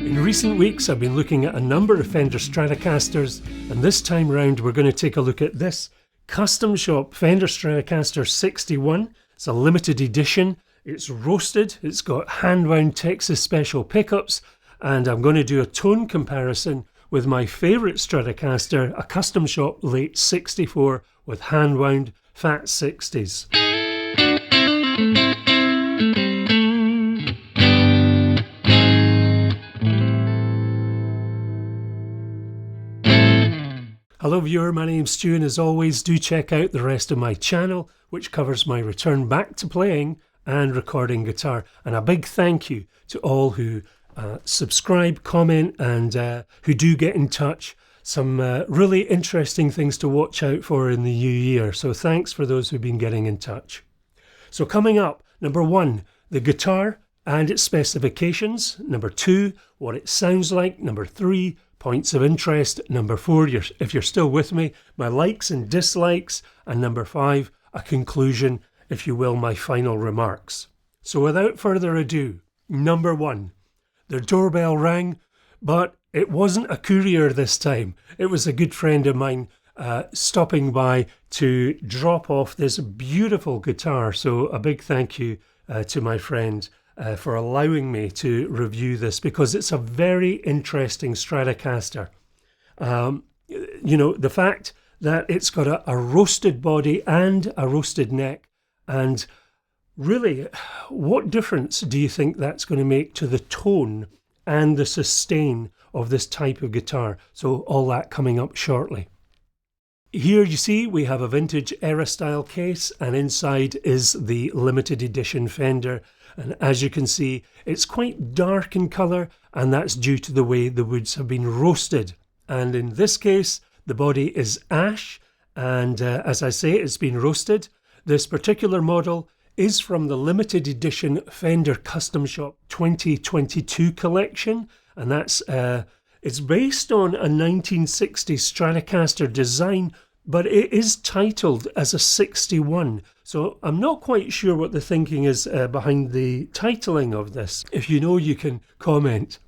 In recent weeks I've been looking at a number of Fender Stratocasters, and this time round we're going to take a look at this Custom Shop Fender Stratocaster 61. It's a limited edition, it's roasted, it's got hand-wound Texas special pickups, and I'm going to do a tone comparison with my favourite Stratocaster, a Custom Shop late 64 with hand-wound fat 60s. Hello viewer, my name's Stu, and as always do check out the rest of my channel, which covers my return back to playing and recording guitar. And a big thank you to all who subscribe, comment, and who do get in touch. Some really interesting things to watch out for in the new year, so thanks for those who've been getting in touch. So coming up, number 1, the guitar and its specifications. Number 2, what it sounds like. Number 3, points of interest. Number 4, if you're still with me, my likes and dislikes. And number 5, a conclusion, if you will, my final remarks. So without further ado, number 1, the doorbell rang, but it wasn't a courier this time. It was a good friend of mine stopping by to drop off this beautiful guitar. So a big thank you to my friend for allowing me to review this, because it's a very interesting Stratocaster. You know, the fact that it's got a roasted body and a roasted neck, and really, what difference do you think that's going to make to the tone and the sustain of this type of guitar? So all that coming up shortly. Here you see we have a vintage era style case, and inside is the limited edition Fender. And as you can see, it's quite dark in colour, and that's due to the way the woods have been roasted. And in this case, the body is ash, and as I say, it's been roasted. This particular model is from the limited edition Fender Custom Shop 2022 collection, and that's it's based on a 1960s Stratocaster design, but it is titled as a 61. So I'm not quite sure what the thinking is behind the titling of this. If you know, you can comment.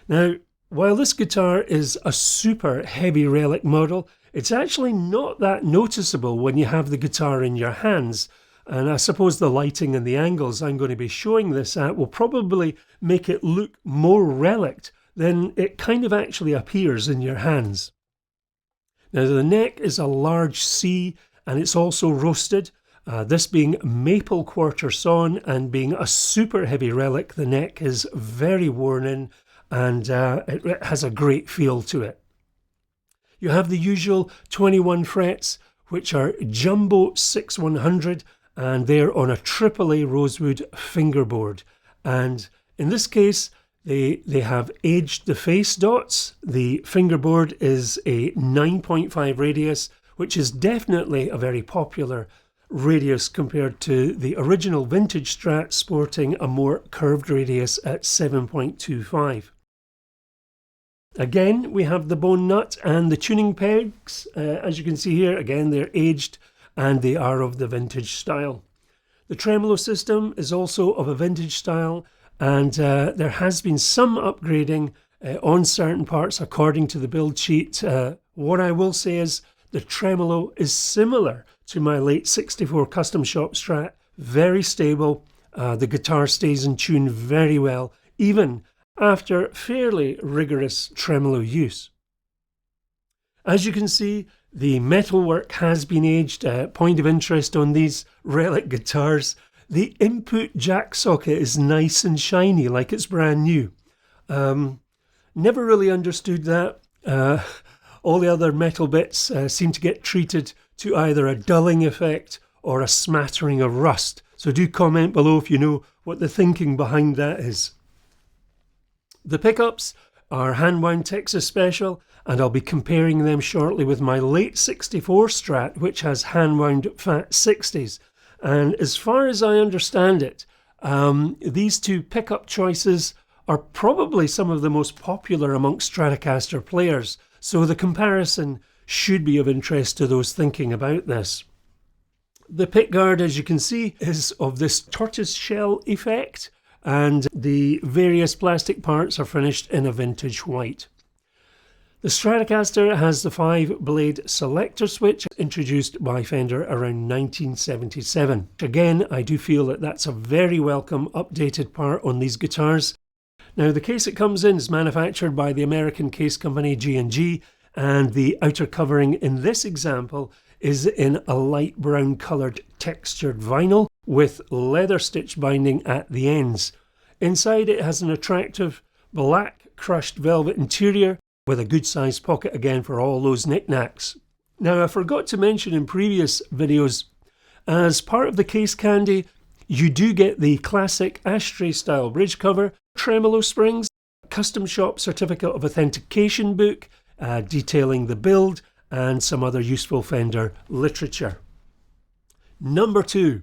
Now, while this guitar is a super heavy relic model, it's actually not that noticeable when you have the guitar in your hands. And I suppose the lighting and the angles I'm going to be showing this at will probably make it look more relic than it kind of actually appears in your hands. Now the neck is a large C, and it's also roasted. This being maple quarter sawn and being a super heavy relic, the neck is very worn in, and it has a great feel to it. You have the usual 21 frets, which are Jumbo 6100, and they're on a AAA rosewood fingerboard. And in this case, they have aged the face dots. The fingerboard is a 9.5 radius, which is definitely a very popular radius compared to the original vintage Strat sporting a more curved radius at 7.25. Again, we have the bone nut and the tuning pegs. As you can see here, again, they're aged and they are of the vintage style. The tremolo system is also of a vintage style, and there has been some upgrading on certain parts according to the build sheet. What I will say is the tremolo is similar to my late 64 Custom Shop Strat, very stable. The guitar stays in tune very well, even after fairly rigorous tremolo use. As you can see, the metalwork has been aged. Point of interest on these relic guitars, the input jack socket is nice and shiny, like it's brand new. Never really understood that. All the other metal bits seem to get treated to either a dulling effect or a smattering of rust. So do comment below if you know what the thinking behind that is. The pickups are hand-wound Texas special, and I'll be comparing them shortly with my late 64 Strat, which has hand-wound fat 60s. And as far as I understand it, these two pickup choices are probably some of the most popular amongst Stratocaster players, so the comparison should be of interest to those thinking about this. The pickguard, as you can see, is of this tortoise shell effect, and the various plastic parts are finished in a vintage white. The Stratocaster has the 5-blade selector switch introduced by Fender around 1977. Again, I do feel that that's a very welcome updated part on these guitars. Now, the case it comes in is manufactured by the American case company G&G, and the outer covering in this example is in a light brown coloured textured vinyl with leather stitch binding at the ends. Inside it has an attractive black crushed velvet interior with a good sized pocket again for all those knickknacks. Now, I forgot to mention in previous videos, as part of the case candy, you do get the classic ashtray style bridge cover, tremolo springs, Custom Shop Certificate of Authentication book detailing the build, and some other useful Fender literature. Number 2.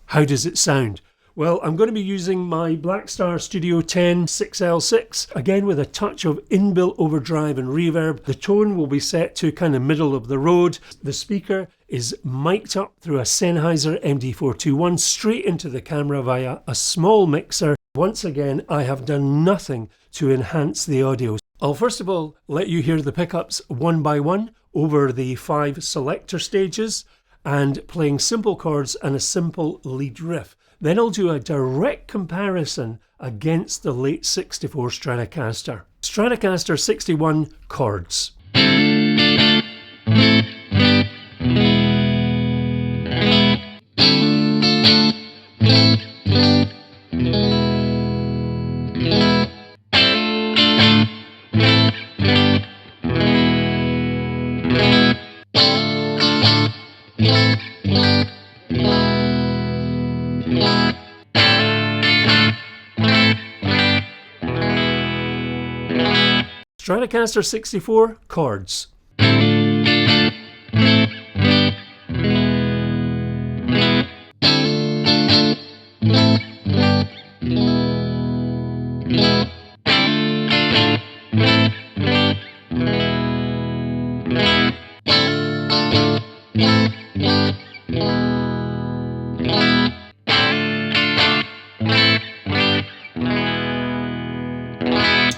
How does it sound? Well, I'm going to be using my Blackstar Studio 10 6L6, again with a touch of inbuilt overdrive and reverb. The tone will be set to kind of middle of the road. The speaker is mic'd up through a Sennheiser MD421 straight into the camera via a small mixer. Once again, I have done nothing to enhance the audio. I'll first of all let you hear the pickups one by one over the 5 selector stages and playing simple chords and a simple lead riff. Then I'll do a direct comparison against the late 64 Stratocaster. Stratocaster 61 chords. Stratocaster 64 chords.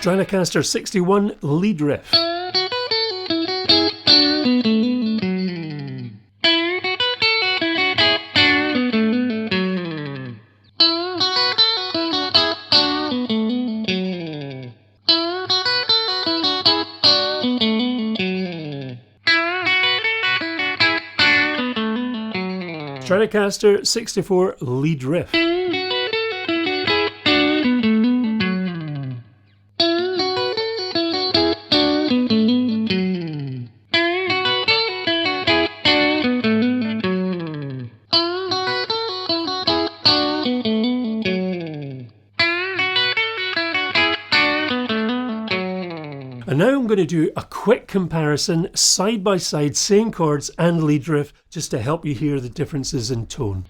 Stratocaster 61 lead riff. Stratocaster 64 lead riff. And now I'm going to do a quick comparison side by side, same chords and lead riff, just to help you hear the differences in tone.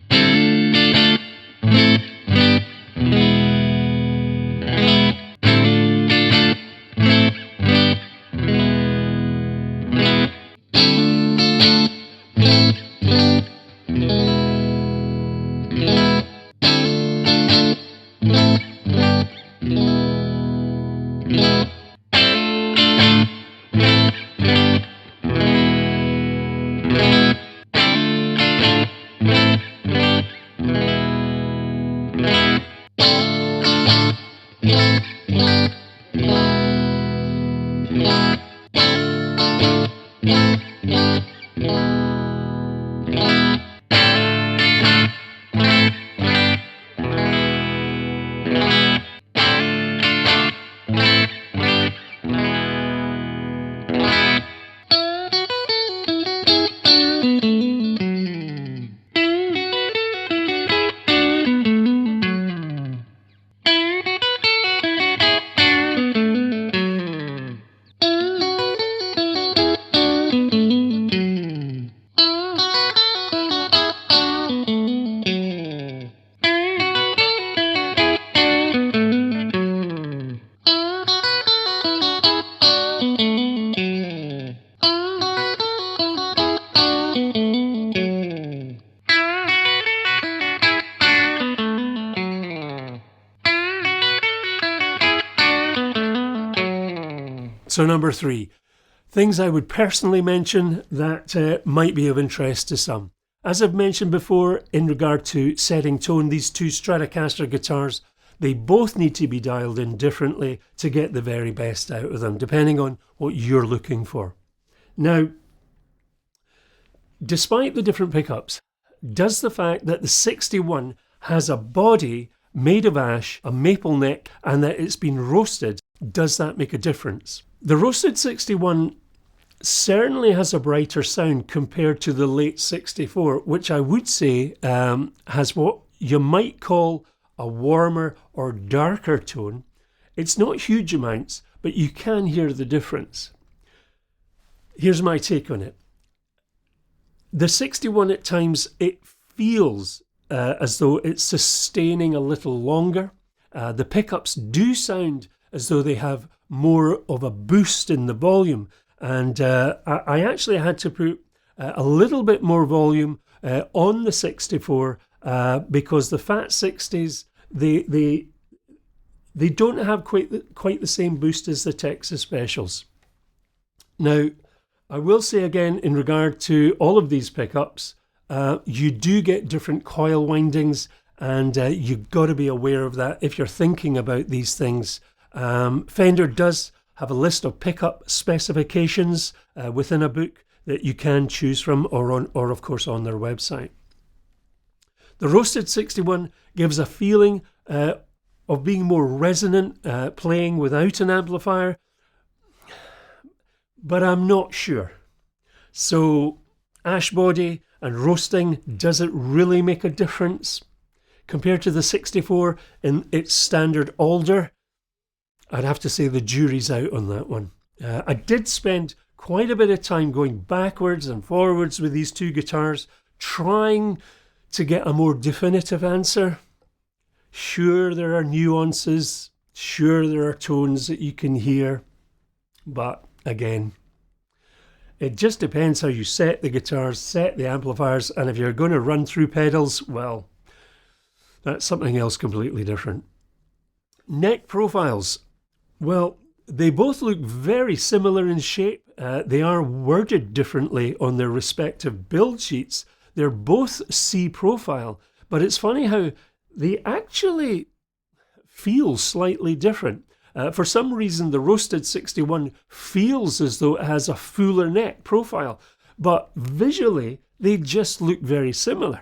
So number 3, things I would personally mention that might be of interest to some. As I've mentioned before, in regard to setting tone, these two Stratocaster guitars, they both need to be dialed in differently to get the very best out of them, depending on what you're looking for. Now, despite the different pickups, does the fact that the 61 has a body made of ash, a maple neck, and that it's been roasted, does that make a difference? The roasted 61 certainly has a brighter sound compared to the late 64, which I would say has what you might call a warmer or darker tone. It's not huge amounts, but you can hear the difference. Here's my take on it. The 61 at times, it feels as though it's sustaining a little longer. The pickups do sound as though they have more of a boost in the volume. And I actually had to put a little bit more volume on the 64 because the Fat 60s, they don't have quite the same boost as the Texas Specials. Now, I will say again, in regard to all of these pickups, you do get different coil windings, and you've got to be aware of that if you're thinking about these things. Fender does have a list of pickup specifications within a book that you can choose from, or of course on their website. The Roasted 61 gives a feeling of being more resonant, playing without an amplifier, but I'm not sure. So ash body and roasting, does it really make a difference? Compared to the 64 in its standard alder, I'd have to say the jury's out on that one. I did spend quite a bit of time going backwards and forwards with these two guitars, trying to get a more definitive answer. Sure, there are nuances. Sure, there are tones that you can hear. But again, it just depends how you set the guitars, set the amplifiers, and if you're going to run through pedals, well, that's something else completely different. Neck profiles. Well, they both look very similar in shape. They are worded differently on their respective build sheets. They're both C profile, but it's funny how they actually feel slightly different. For some reason, the Roasted 61 feels as though it has a fuller neck profile, but visually, they just look very similar.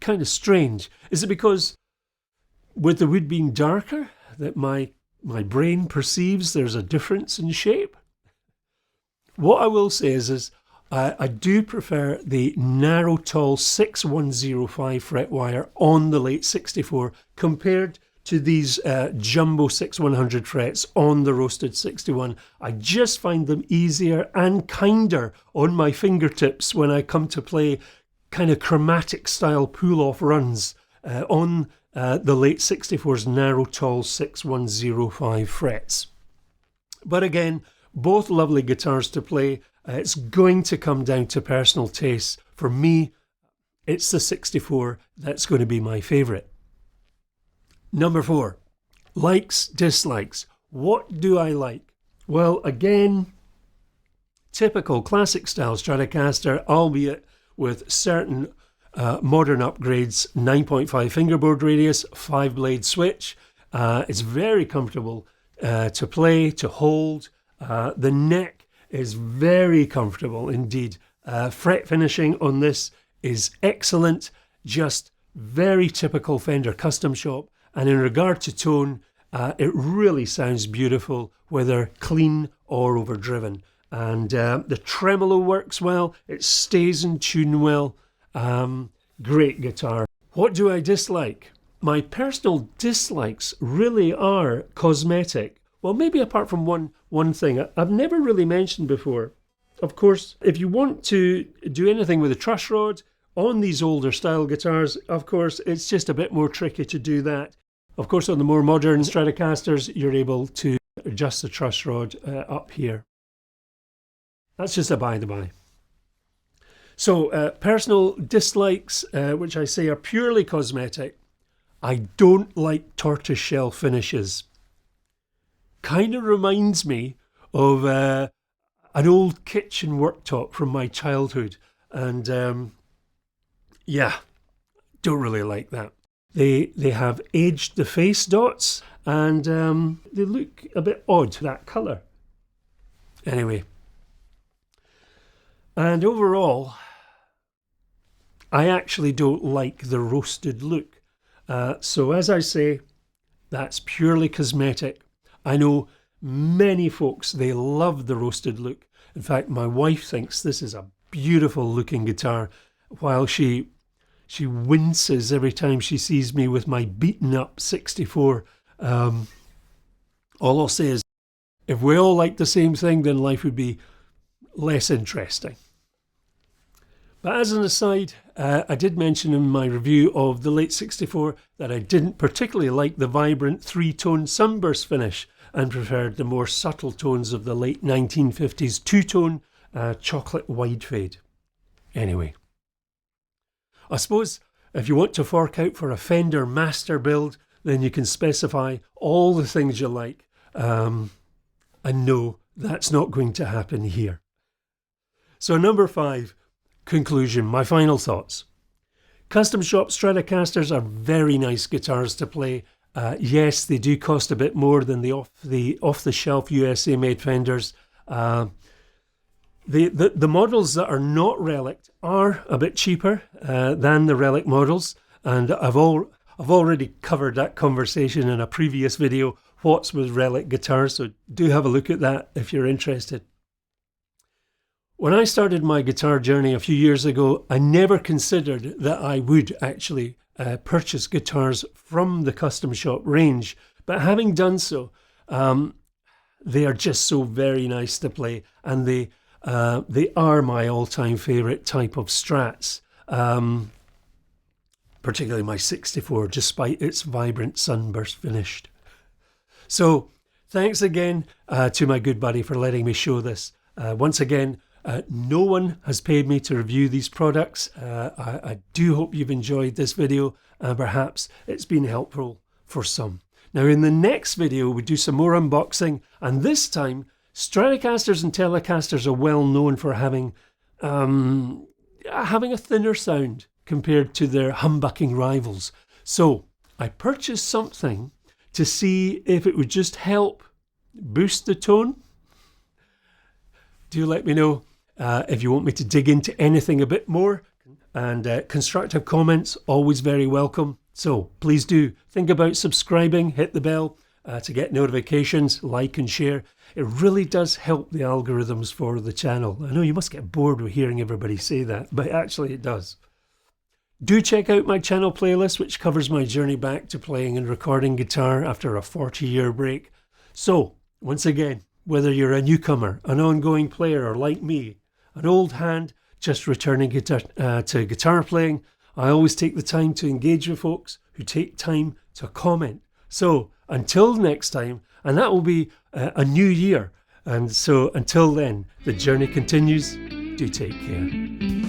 Kind of strange. Is it because with the wood being darker that my brain perceives there's a difference in shape? What I will say is I do prefer the narrow, tall 6105 fret wire on the late 64 compared to these jumbo 6100 frets on the Roasted 61. I just find them easier and kinder on my fingertips when I come to play kind of chromatic style pull-off runs on the late 64's narrow, tall 6105 frets. But again, both lovely guitars to play. It's going to come down to personal taste. For me, it's the 64 that's going to be my favourite. Number 4, likes, dislikes. What do I like? Well, again, typical classic style Stratocaster, albeit with certain modern upgrades. 9.5 fingerboard radius, 5-blade switch. It's very comfortable to play, to hold. The neck is very comfortable indeed. Fret finishing on this is excellent, just very typical Fender Custom Shop. And in regard to tone, it really sounds beautiful, whether clean or overdriven. And the tremolo works well, it stays in tune well. Great guitar. What do I dislike? My personal dislikes really are cosmetic. Well, maybe apart from one thing I've never really mentioned before. Of course, if you want to do anything with a truss rod on these older style guitars, of course, it's just a bit more tricky to do that. Of course, on the more modern Stratocasters, you're able to adjust the truss rod up here. That's just a by the by. So, personal dislikes, which I say are purely cosmetic. I don't like tortoiseshell finishes. kind of reminds me of an old kitchen worktop from my childhood. And yeah, don't really like that. They have aged the face dots, and they look a bit odd, that colour. Anyway, and overall, I actually don't like the roasted look. So as I say, that's purely cosmetic. I know many folks, they love the roasted look. In fact, my wife thinks this is a beautiful looking guitar, while she winces every time she sees me with my beaten up 64. All I'll say is, if we all like the same thing, then life would be less interesting. But as an aside, I did mention in my review of the late 64 that I didn't particularly like the vibrant three-tone sunburst finish and preferred the more subtle tones of the late 1950s two-tone chocolate wide fade. Anyway, I suppose if you want to fork out for a Fender master build, then you can specify all the things you like. And no, that's not going to happen here. So number 5, conclusion, my final thoughts. Custom Shop Stratocasters are very nice guitars to play. Yes, they do cost a bit more than the off-the-shelf USA made Fenders. The models that are not relic are a bit cheaper than the relic models, and I've already covered that conversation in a previous video, what's with relic guitars, so do have a look at that if you're interested. When I started my guitar journey a few years ago, I never considered that I would actually purchase guitars from the Custom Shop range, but having done so, they are just so very nice to play, and they are my all-time favourite type of Strats, particularly my 64, despite its vibrant sunburst finish. So thanks again to my good buddy for letting me show this. Once again, no one has paid me to review these products. I do hope you've enjoyed this video, and perhaps it's been helpful for some. Now in the next video we do some more unboxing, and this time Stratocasters and Telecasters are well known for having a thinner sound compared to their humbucking rivals. So I purchased something to see if it would just help boost the tone. Do let me know if you want me to dig into anything a bit more, and constructive comments always very welcome. So please do think about subscribing, hit the bell to get notifications, like and share. It really does help the algorithms for the channel. I know you must get bored with hearing everybody say that, but actually it does. Do check out my channel playlist, which covers my journey back to playing and recording guitar after a 40-year break. So once again, whether you're a newcomer, an ongoing player, or like me, an old hand just returning to guitar playing, I always take the time to engage with folks who take time to comment. So until next time, and that will be a new year, and so until then, the journey continues. Do take care.